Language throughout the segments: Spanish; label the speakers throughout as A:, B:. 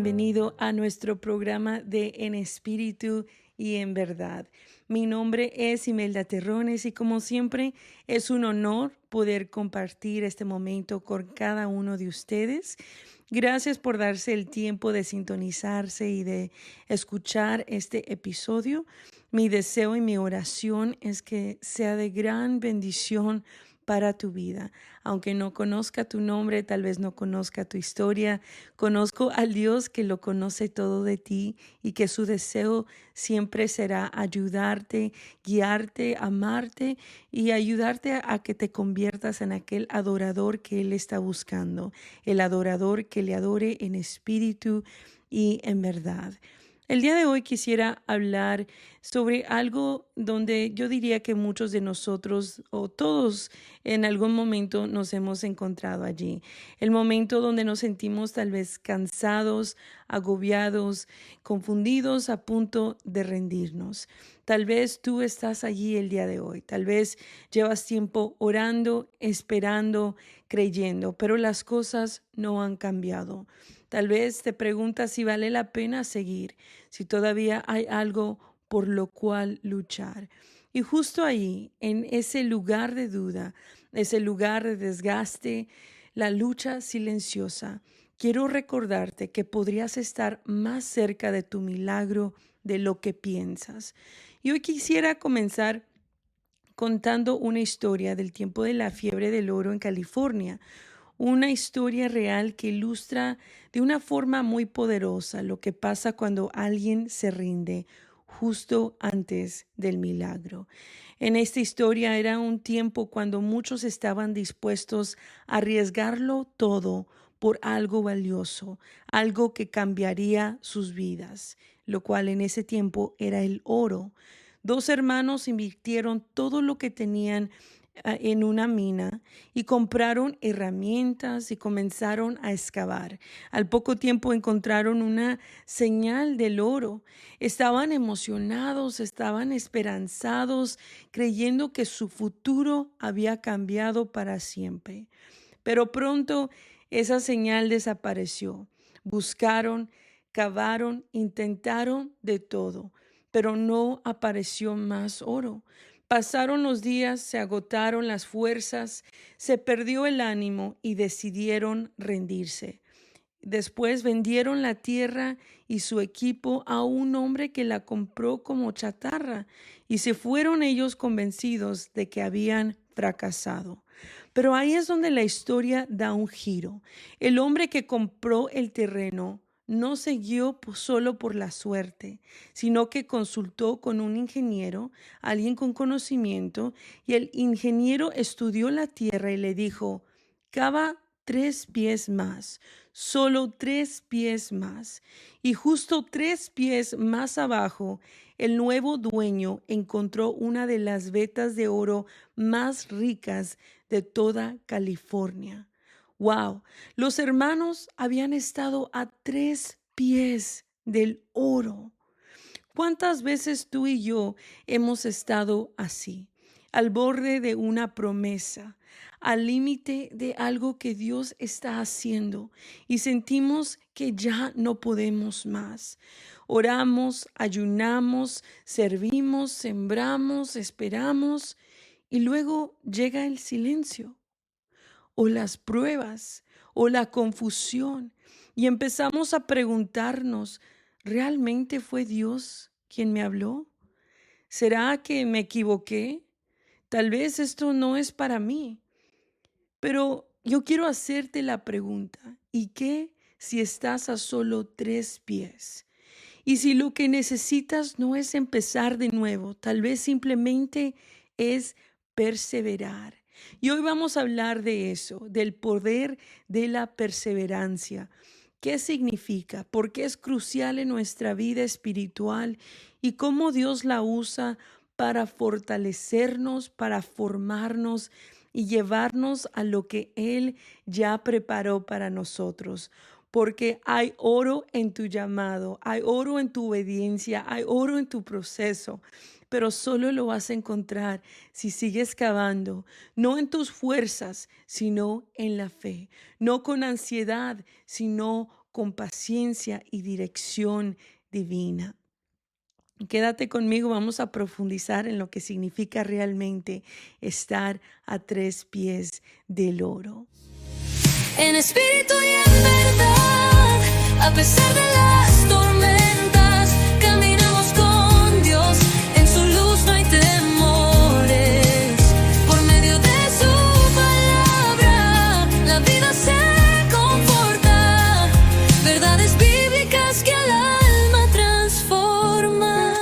A: bienvenido a nuestro programa de En Espíritu y en Verdad. Mi nombre es Imelda Terrones y como siempre es un honor poder compartir este momento con cada uno de ustedes. Gracias por darse el tiempo de sintonizarse y de escuchar este episodio. Mi deseo y mi oración es que sea de gran bendición para tu vida. Aunque no conozca tu nombre, tal vez no conozca tu historia, conozco al Dios que lo conoce todo de ti y que su deseo siempre será ayudarte, guiarte, amarte y ayudarte a que te conviertas en aquel adorador que Él está buscando, el adorador que le adore en espíritu y en verdad. El día de hoy quisiera hablar sobre algo donde yo diría que muchos de nosotros o todos en algún momento nos hemos encontrado allí. El momento donde nos sentimos tal vez cansados, agobiados, confundidos, a punto de rendirnos. Tal vez tú estás allí el día de hoy. Tal vez llevas tiempo orando, esperando, creyendo, pero las cosas no han cambiado. Tal vez te preguntas si vale la pena seguir, si todavía hay algo por lo cual luchar. Y justo ahí, en ese lugar de duda, ese lugar de desgaste, la lucha silenciosa, quiero recordarte que podrías estar más cerca de tu milagro de lo que piensas. Y hoy quisiera comenzar contando una historia del tiempo de la fiebre del oro en California, una historia real que ilustra de una forma muy poderosa lo que pasa cuando alguien se rinde justo antes del milagro. En esta historia era un tiempo cuando muchos estaban dispuestos a arriesgarlo todo por algo valioso, algo que cambiaría sus vidas, lo cual en ese tiempo era el oro. Dos hermanos invirtieron todo lo que tenían en una mina y compraron herramientas y comenzaron a excavar. Al poco tiempo encontraron una señal del oro. Estaban emocionados, estaban esperanzados, creyendo que su futuro había cambiado para siempre. Pero pronto esa señal desapareció. Buscaron, cavaron, intentaron de todo, pero no apareció más oro. Pasaron los días, se agotaron las fuerzas, se perdió el ánimo y decidieron rendirse. Después vendieron la tierra y su equipo a un hombre que la compró como chatarra y se fueron ellos convencidos de que habían fracasado. Pero ahí es donde la historia da un giro. El hombre que compró el terreno no siguió solo por la suerte, sino que consultó con un ingeniero, alguien con conocimiento, y el ingeniero estudió la tierra y le dijo: cava 3 pies más, solo 3 pies más. Y justo 3 pies más abajo, el nuevo dueño encontró una de las vetas de oro más ricas de toda California. Wow, los hermanos habían estado a 3 pies del oro. ¿Cuántas veces tú y yo hemos estado así, al borde de una promesa, al límite de algo que Dios está haciendo y sentimos que ya no podemos más? Oramos, ayunamos, servimos, sembramos, esperamos y luego llega el silencio o las pruebas o la confusión y empezamos a preguntarnos: ¿realmente fue Dios quien me habló? ¿Será que me equivoqué? Tal vez esto no es para mí. Pero yo quiero hacerte la pregunta: ¿y qué si estás a solo 3 pies? Y si lo que necesitas no es empezar de nuevo, tal vez simplemente es perseverar. Y hoy vamos a hablar de eso, del poder de la perseverancia. ¿Qué significa? ¿Por qué es crucial en nuestra vida espiritual? Y cómo Dios la usa para fortalecernos, para formarnos y llevarnos a lo que Él ya preparó para nosotros. Porque hay oro en tu llamado, hay oro en tu obediencia, hay oro en tu proceso, pero solo lo vas a encontrar si sigues cavando, no en tus fuerzas, sino en la fe, no con ansiedad, sino con paciencia y dirección divina. Quédate conmigo, vamos a profundizar en lo que significa realmente estar a 3 pies del oro.
B: En espíritu y en verdad, a pesar de las tormentas, caminamos con Dios, en su luz no hay temores. Por medio de su palabra, la vida se conforta, verdades bíblicas que al alma transforman.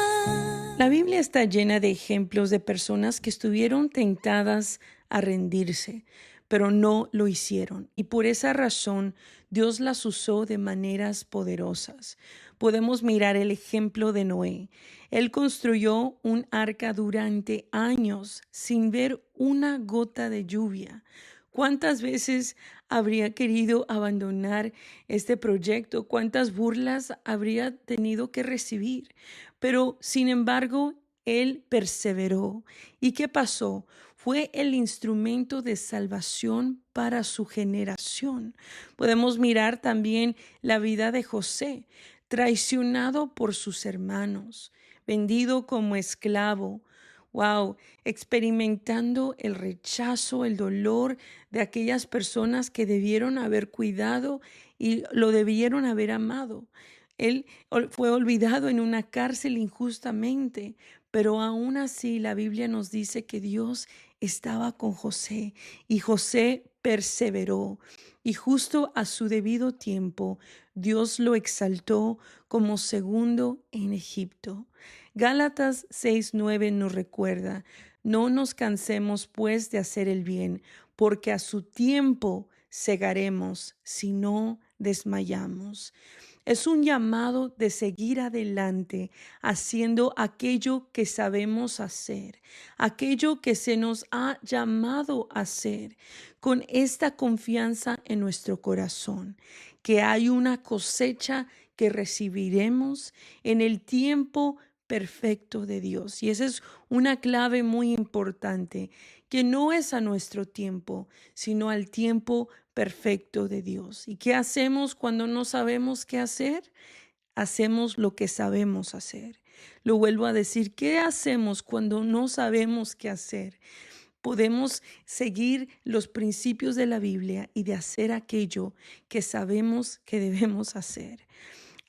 A: La Biblia está llena de ejemplos de personas que estuvieron tentadas a rendirse, pero no lo hicieron. Y por esa razón, Dios las usó de maneras poderosas. Podemos mirar el ejemplo de Noé. Él construyó un arca durante años sin ver una gota de lluvia. ¿Cuántas veces habría querido abandonar este proyecto? ¿Cuántas burlas habría tenido que recibir? Pero, sin embargo, él perseveró. ¿Y qué pasó? Fue el instrumento de salvación para su generación. Podemos mirar también la vida de José, traicionado por sus hermanos, vendido como esclavo. Wow, experimentando el rechazo, el dolor de aquellas personas que debieron haber cuidado y lo debieron haber amado. Él fue olvidado en una cárcel injustamente, pero aún así la Biblia nos dice que Dios estaba con José y José perseveró. Y justo a su debido tiempo, Dios lo exaltó como segundo en Egipto. Gálatas 6:9 nos recuerda: no nos cansemos pues de hacer el bien, porque a su tiempo segaremos si no desmayamos. Es un llamado de seguir adelante, haciendo aquello que sabemos hacer, aquello que se nos ha llamado a hacer, con esta confianza en nuestro corazón, que hay una cosecha que recibiremos en el tiempo perfecto de Dios. Y esa es una clave muy importante, que no es a nuestro tiempo, sino al tiempo perfecto de Dios. ¿Y qué hacemos cuando no sabemos qué hacer? Hacemos lo que sabemos hacer. Lo vuelvo a decir, ¿qué hacemos cuando no sabemos qué hacer? Podemos seguir los principios de la Biblia y de hacer aquello que sabemos que debemos hacer.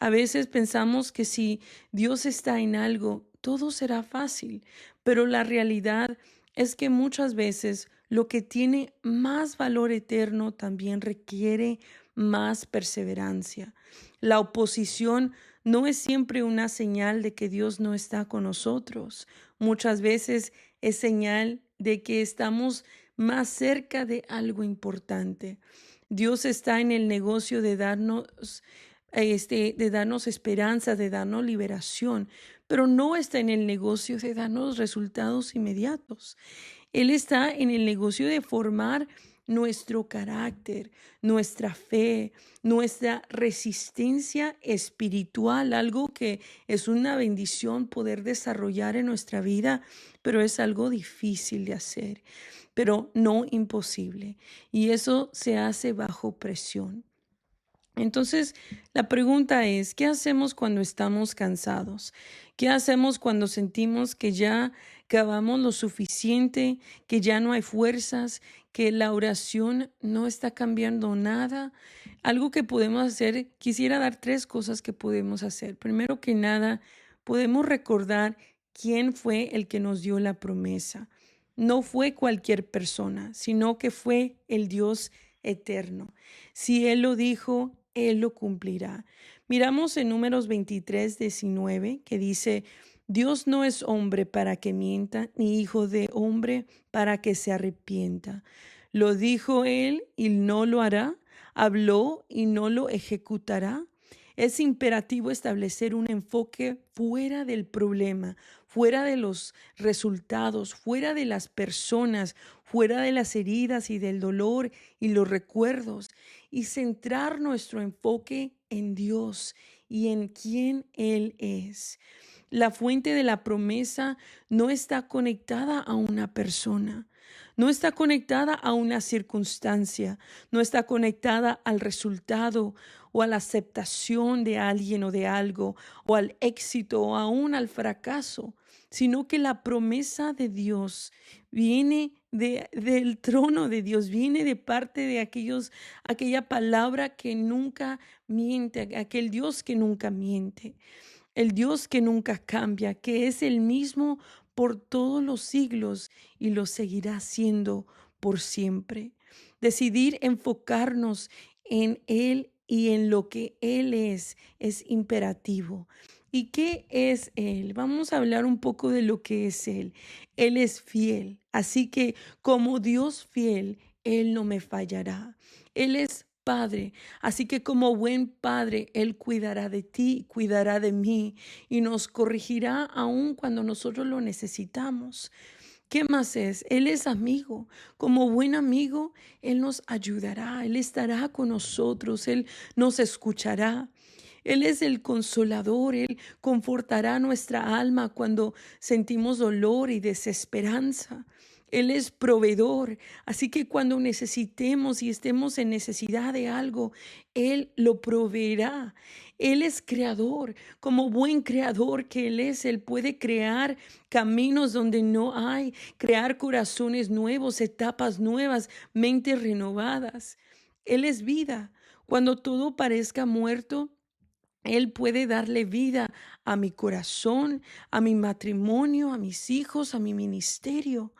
A: A veces pensamos que si Dios está en algo, todo será fácil, pero la realidad es que muchas veces lo que tiene más valor eterno también requiere más perseverancia. La oposición no es siempre una señal de que Dios no está con nosotros. Muchas veces es señal de que estamos más cerca de algo importante. Dios está en el negocio de darnos esperanza, de darnos liberación, pero no está en el negocio de darnos resultados inmediatos. Él está en el negocio de formar nuestro carácter, nuestra fe, nuestra resistencia espiritual, algo que es una bendición poder desarrollar en nuestra vida, pero es algo difícil de hacer, pero no imposible. Y eso se hace bajo presión. Entonces, la pregunta es, ¿qué hacemos cuando estamos cansados? ¿Qué hacemos cuando sentimos que ya cavamos lo suficiente, que ya no hay fuerzas, que la oración no está cambiando nada? Algo que podemos hacer, quisiera dar 3 cosas que podemos hacer. Primero que nada, podemos recordar quién fue el que nos dio la promesa. No fue cualquier persona, sino que fue el Dios eterno. Si Él lo dijo, Él lo cumplirá. Miramos en Números 23:19 que dice: Dios no es hombre para que mienta, ni hijo de hombre para que se arrepienta. Lo dijo Él y no lo hará, habló y no lo ejecutará. Es imperativo establecer un enfoque fuera del problema, fuera de los resultados, fuera de las personas, fuera de las heridas y del dolor y los recuerdos, y centrar nuestro enfoque en Dios y en quién Él es. La fuente de la promesa no está conectada a una persona, no está conectada a una circunstancia, no está conectada al resultado o a la aceptación de alguien o de algo, o al éxito o aún al fracaso, sino que la promesa de Dios viene del trono de Dios, viene de parte de aquella palabra que nunca miente, aquel Dios que nunca miente, el Dios que nunca cambia, que es el mismo por todos los siglos y lo seguirá siendo por siempre. Decidir enfocarnos en Él y en lo que Él es imperativo. ¿Y qué es Él? Vamos a hablar un poco de lo que es Él. Él es fiel, así que como Dios fiel, Él no me fallará. Él es Padre, así que como buen Padre, Él cuidará de ti, cuidará de mí y nos corregirá aun cuando nosotros lo necesitamos. ¿Qué más es? Él es amigo. Como buen amigo, Él nos ayudará, Él estará con nosotros, Él nos escuchará. Él es el consolador, Él confortará nuestra alma cuando sentimos dolor y desesperanza. Él es proveedor, así que cuando necesitemos y estemos en necesidad de algo, Él lo proveerá. Él es creador, como buen creador que Él puede crear caminos donde no hay, crear corazones nuevos, etapas nuevas, mentes renovadas. Él es vida. Cuando todo parezca muerto, Él puede darle vida a mi corazón, a mi matrimonio, a mis hijos, a mi ministerio.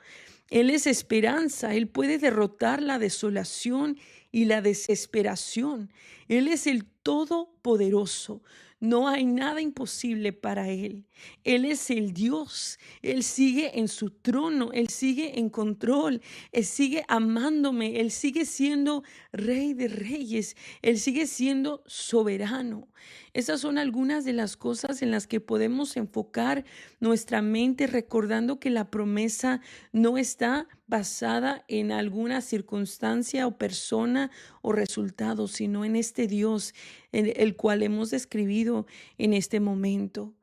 A: Él es esperanza, Él puede derrotar la desolación y la desesperación. Él es el Todopoderoso. No hay nada imposible para Él. Él es el Dios. Él sigue en su trono. Él sigue en control. Él sigue amándome. Él sigue siendo Rey de Reyes. Él sigue siendo soberano. Esas son algunas de las cosas en las que podemos enfocar nuestra mente, recordando que la promesa no está basada en alguna circunstancia o persona o resultado, sino en este Dios en el cual hemos describido en este momento.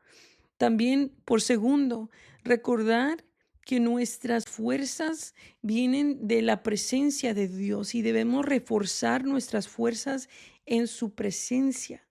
A: También, por segundo, recordar que nuestras fuerzas vienen de la presencia de Dios y debemos reforzar nuestras fuerzas en su presencia.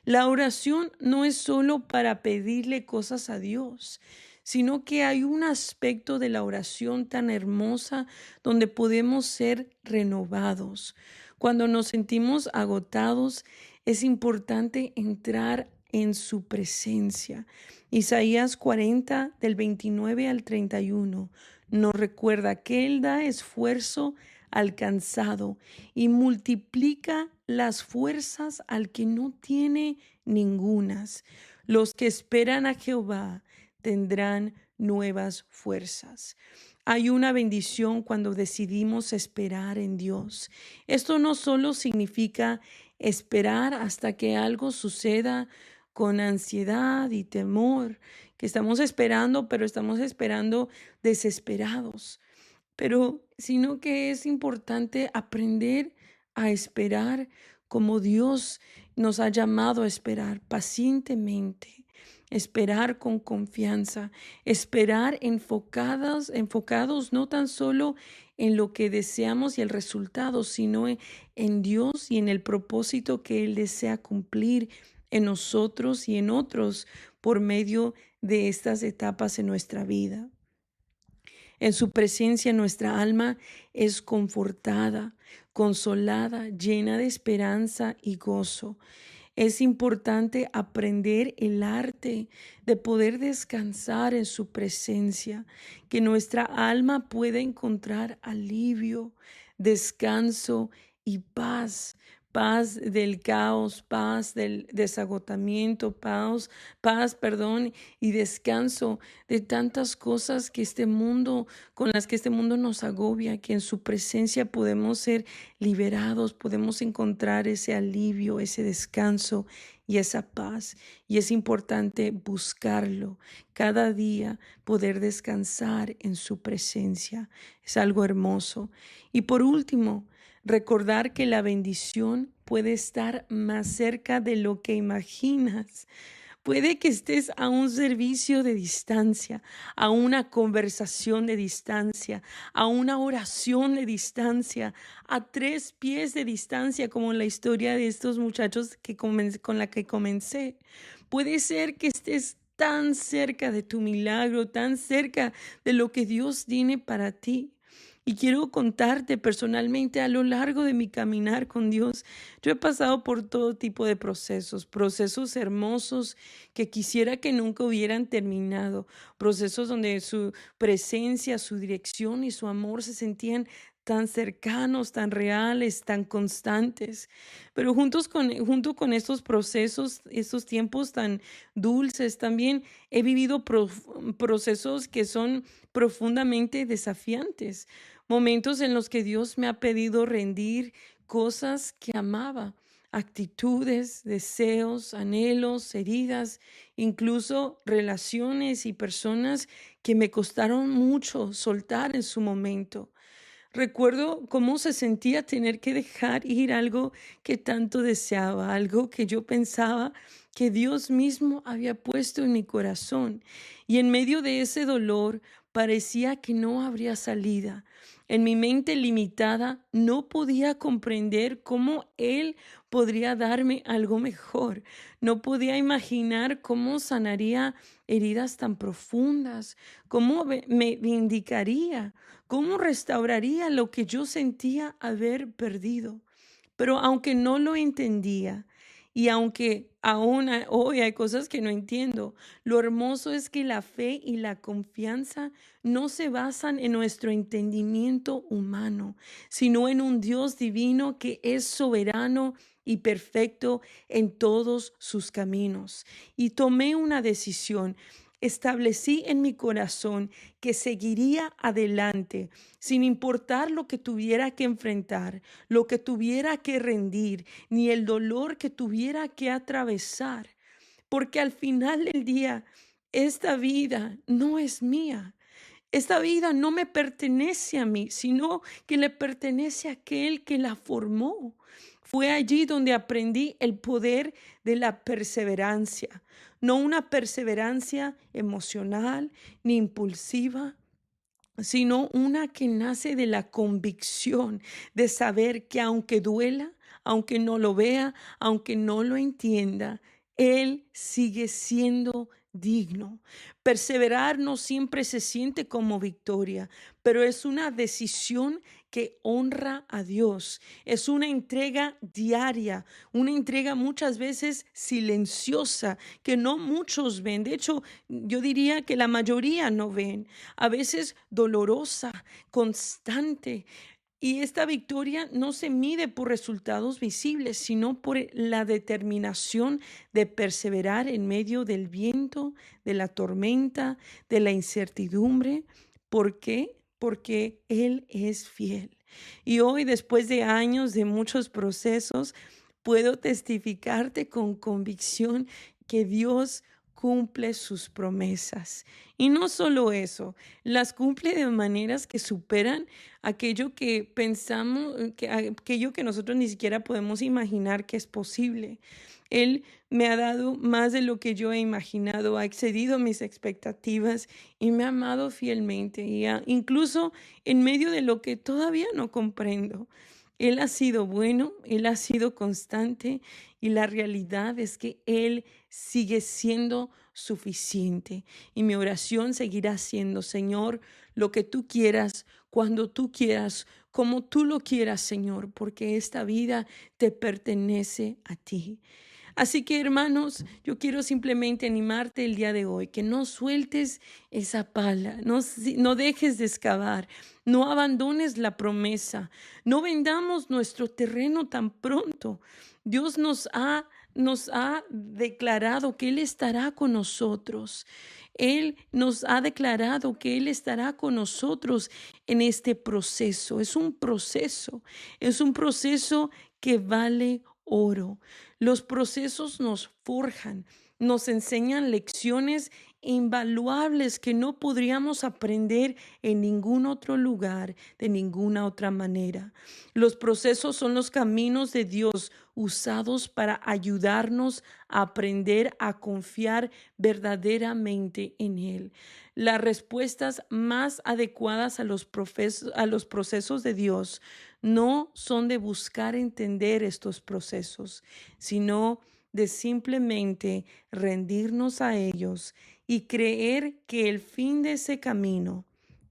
A: La oración no es solo para pedirle cosas a Dios, sino que hay un aspecto de la oración tan hermosa donde podemos ser renovados. Cuando nos sentimos agotados, es importante entrar en su presencia. Isaías 40, del 29 al 31, nos recuerda que Él da esfuerzo al cansado y multiplica las fuerzas al que no tiene ningunas. Los que esperan a Jehová tendrán nuevas fuerzas. Hay una bendición cuando decidimos esperar en Dios. Esto no solo significa esperar hasta que algo suceda con ansiedad y temor, que estamos esperando, pero estamos esperando desesperados, pero sino que es importante aprender a esperar como Dios nos ha llamado a esperar pacientemente, esperar con confianza, esperar enfocados no tan solo en lo que deseamos y el resultado, sino en Dios y en el propósito que Él desea cumplir en nosotros y en otros por medio de estas etapas en nuestra vida. En su presencia nuestra alma es confortada, consolada, llena de esperanza y gozo. Es importante aprender el arte de poder descansar en su presencia, que nuestra alma pueda encontrar alivio, descanso y paz. Paz del caos, paz del desagotamiento, paz, y descanso de tantas cosas que con las que este mundo nos agobia, que en su presencia podemos ser liberados, podemos encontrar ese alivio, ese descanso y esa paz. Y es importante buscarlo cada día, poder descansar en su presencia. Es algo hermoso. Y por último, recordar que la bendición puede estar más cerca de lo que imaginas. Puede que estés a un servicio de distancia, a una conversación de distancia, a una oración de distancia, a 3 pies de distancia, como la historia de estos muchachos con la que comencé. Puede ser que estés tan cerca de tu milagro, tan cerca de lo que Dios tiene para ti. Y quiero contarte personalmente a lo largo de mi caminar con Dios, yo he pasado por todo tipo de procesos, procesos hermosos que quisiera que nunca hubieran terminado, procesos donde su presencia, su dirección y su amor se sentían tan cercanos, tan reales, tan constantes. Pero junto con estos procesos, estos tiempos tan dulces, también he vivido procesos que son profundamente desafiantes. Momentos en los que Dios me ha pedido rendir cosas que amaba, actitudes, deseos, anhelos, heridas, incluso relaciones y personas que me costaron mucho soltar en su momento. Recuerdo cómo se sentía tener que dejar ir algo que tanto deseaba, algo que yo pensaba que Dios mismo había puesto en mi corazón. Y en medio de ese dolor parecía que no habría salida. En mi mente limitada no podía comprender cómo Él podría darme algo mejor. No podía imaginar cómo sanaría heridas tan profundas, cómo me vindicaría, cómo restauraría lo que yo sentía haber perdido. Pero aunque no lo entendía y aunque hoy hay cosas que no entiendo, lo hermoso es que la fe y la confianza no se basan en nuestro entendimiento humano, sino en un Dios divino que es soberano y perfecto en todos sus caminos. Y tomé una decisión. Establecí en mi corazón que seguiría adelante sin importar lo que tuviera que enfrentar, lo que tuviera que rendir, ni el dolor que tuviera que atravesar, porque al final del día, esta vida no es mía. Esta vida no me pertenece a mí, sino que le pertenece a aquel que la formó. Fue allí donde aprendí el poder de la perseverancia, no una perseverancia emocional ni impulsiva, sino una que nace de la convicción de saber que aunque duela, aunque no lo vea, aunque no lo entienda, Él sigue siendo digno. Perseverar no siempre se siente como victoria, pero es una decisión que honra a Dios. Es una entrega diaria, una entrega muchas veces silenciosa que no muchos ven. De hecho, yo diría que la mayoría no ven. A veces dolorosa, constante. Y esta victoria no se mide por resultados visibles, sino por la determinación de perseverar en medio del viento, de la tormenta, de la incertidumbre. ¿Por qué? Porque Él es fiel. Y hoy, después de años de muchos procesos, puedo testificarte con convicción que Dios cumple sus promesas. Y no solo eso, las cumple de maneras que superan aquello que pensamos, aquello que nosotros ni siquiera podemos imaginar que es posible. Él me ha dado más de lo que yo he imaginado, ha excedido mis expectativas y me ha amado fielmente, incluso en medio de lo que todavía no comprendo. Él ha sido bueno, Él ha sido constante y la realidad es que Él sigue siendo suficiente. Y mi oración seguirá siendo, Señor, lo que tú quieras, cuando tú quieras, como tú lo quieras, Señor, porque esta vida te pertenece a ti. Así que, hermanos, yo quiero simplemente animarte el día de hoy, que no sueltes esa pala, no dejes de excavar, no abandones la promesa, no vendamos nuestro terreno tan pronto. Dios nos ha declarado que Él estará con nosotros. Él nos ha declarado que Él estará con nosotros en este proceso. Es un proceso que vale oro. Los procesos nos forjan, nos enseñan lecciones invaluables que no podríamos aprender en ningún otro lugar, de ninguna otra manera. Los procesos son los caminos de Dios usados para ayudarnos a aprender a confiar verdaderamente en Él. Las respuestas más adecuadas a los procesos de Dios no son de buscar entender estos procesos, sino de simplemente rendirnos a ellos y creer que el fin de ese camino,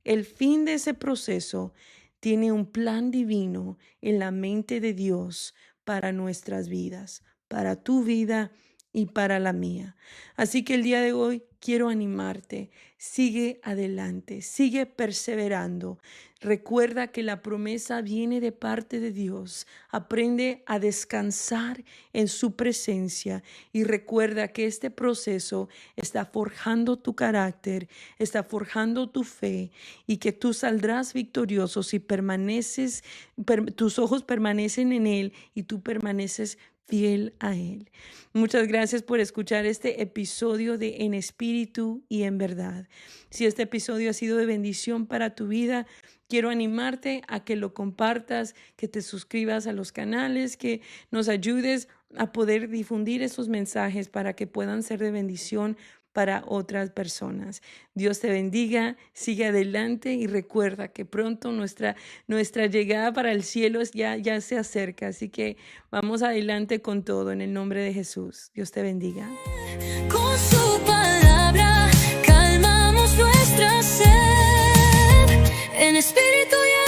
A: el fin de ese proceso, tiene un plan divino en la mente de Dios para nuestras vidas, para tu vida y para la mía. Así que el día de hoy quiero animarte. Sigue adelante, sigue perseverando. Recuerda que la promesa viene de parte de Dios. Aprende a descansar en su presencia y recuerda que este proceso está forjando tu carácter, está forjando tu fe y que tú saldrás victorioso si permaneces, tus ojos permanecen en Él y tú permaneces fiel a Él. Muchas gracias por escuchar este episodio de En Espíritu y en Verdad. Si este episodio ha sido de bendición para tu vida, quiero animarte a que lo compartas, que te suscribas a los canales, que nos ayudes a poder difundir esos mensajes para que puedan ser de bendición para otras personas. Dios te bendiga, sigue adelante y recuerda que pronto nuestra llegada para el cielo ya se acerca. Así que vamos adelante con todo en el nombre de Jesús. Dios te bendiga.
B: Con su palabra calmamos nuestra sed, en espíritu y en